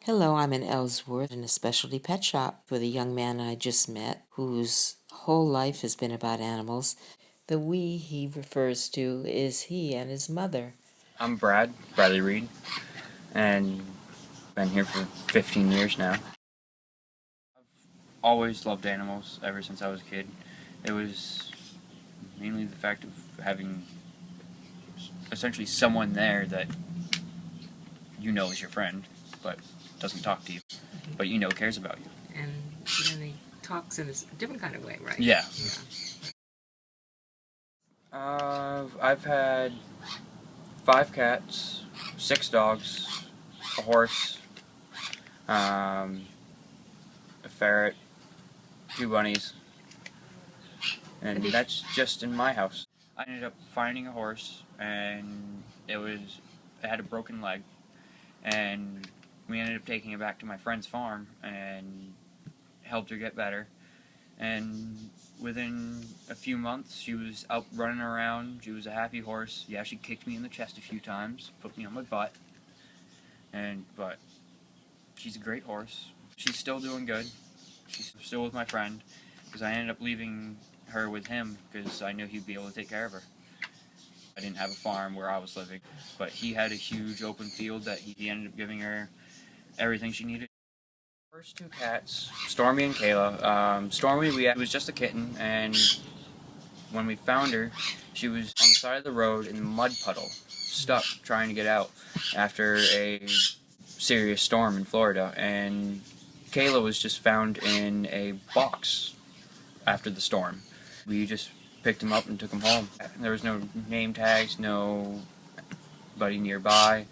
Hello, I'm in Ellsworth in a specialty pet shop with a young man I just met whose whole life has been about animals. The we he refers to is he and his mother. I'm Bradley Reed, and been here for 15 years now. I've always loved animals ever since I was a kid. It was mainly the fact of having essentially someone there that you know is your friend, but doesn't talk to you, but you know cares about you. And he talks in a different kind of way, right? Yeah. I've had 5 cats, 6 dogs, a horse, a ferret, 2 bunnies, and that's just in my house. I ended up finding a horse, and it had a broken leg, and we ended up taking it back to my friend's farm and helped her get better. And within a few months, she was out running around. She was a happy horse. Yeah, she kicked me in the chest a few times, put me on my butt, but she's a great horse. She's still doing good. She's still with my friend, because I ended up leaving her with him because I knew he'd be able to take care of her. I didn't have a farm where I was living, but he had a huge open field that he ended up giving her everything she needed. First 2 cats, Stormy and Kayla. Stormy, was just a kitten, and when we found her, she was on the side of the road in a mud puddle, stuck trying to get out after a serious storm in Florida. And Kayla was just found in a box after the storm. We just picked him up and took him home. There was no name tags, nobody nearby,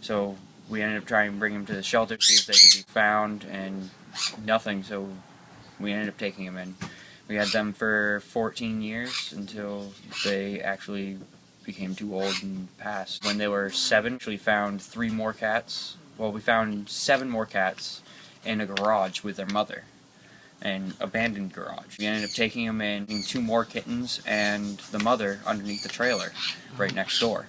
so we ended up trying to bring him to the shelter to see if they could be found, and nothing, so we ended up taking him in. We had them for 14 years until they actually became too old and passed. When they were 7, we actually found 3 more cats. Well, we found 7 more cats in a garage with their mother. An abandoned garage. We ended up taking them in, 2 more kittens and the mother underneath the trailer right next door.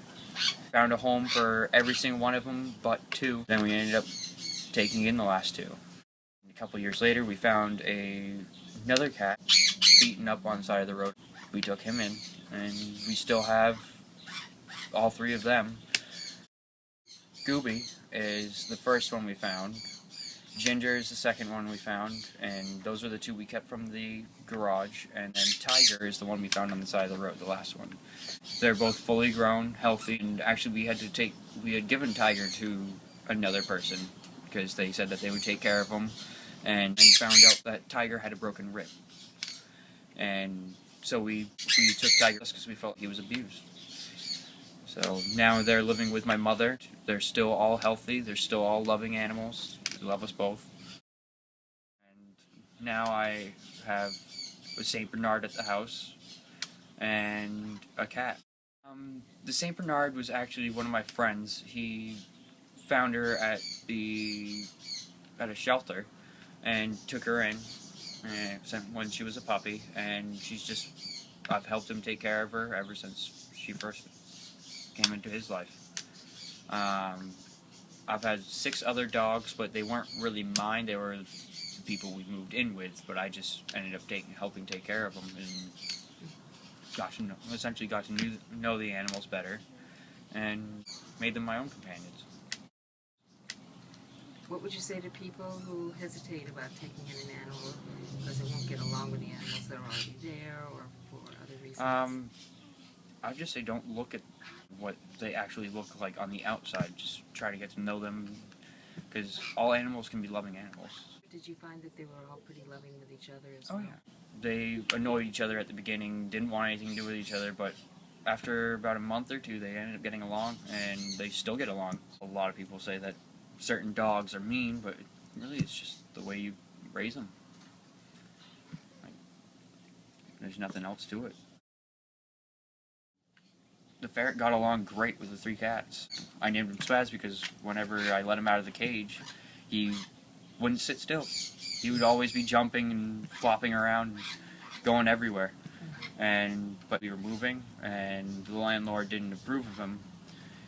Found a home for every single one of them but 2. Then we ended up taking in the last 2. A couple years later, we found another cat beaten up on the side of the road. We took him in, and we still have all 3 of them. Gooby is the first one we found. Ginger is the second one we found, and those are the 2 we kept from the garage, and then Tiger is the one we found on the side of the road, the last one. They're both fully grown, healthy, and actually we had given Tiger to another person because they said that they would take care of him, and then found out that Tiger had a broken rib. And so we took Tiger because we felt he was abused. So now they're living with my mother. They're still all healthy. They're still all loving animals. They love us both. And now I have a Saint Bernard at the house and a cat. The Saint Bernard was actually one of my friends. He found her at a shelter and took her in when she was a puppy, and I've helped him take care of her ever since she first came into his life. I've had 6 other dogs, but they weren't really mine. They were the people we moved in with, but I just ended up helping take care of them, and essentially got to know the animals better, and made them my own companions. What would you say to people who hesitate about taking in an animal because they won't get along with the animals that are already there or for other reasons? I'd just say don't look at what they actually look like on the outside. Just try to get to know them, because all animals can be loving animals. Did you find that they were all pretty loving with each other as well? Oh yeah. They annoyed each other at the beginning, didn't want anything to do with each other, but after about a month or 2, they ended up getting along, and they still get along. A lot of people say that certain dogs are mean, but really it's just the way you raise them. There's nothing else to it. The ferret got along great with the 3 cats. I named him Spaz because whenever I let him out of the cage, he wouldn't sit still. He would always be jumping and flopping around, going everywhere. But we were moving, and the landlord didn't approve of him,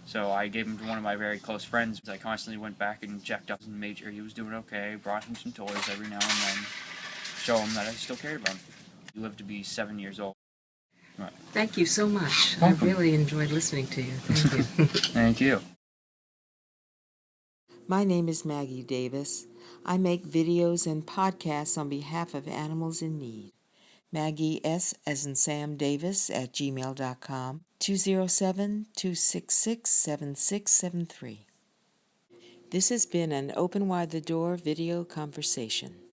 So I gave him to one of my very close friends. I constantly went back and checked up and made sure he was doing okay, brought him some toys every now and then, show him that I still cared about him. He lived to be 7 years old. Right. Thank you so much. Welcome. I really enjoyed listening to you. Thank you. Thank you. My name is Maggie Davis. I make videos and podcasts on behalf of animals in need. Maggie S. as in Sam Davis at gmail.com, 207-266-7673. This has been an Open Wide the Door video conversation.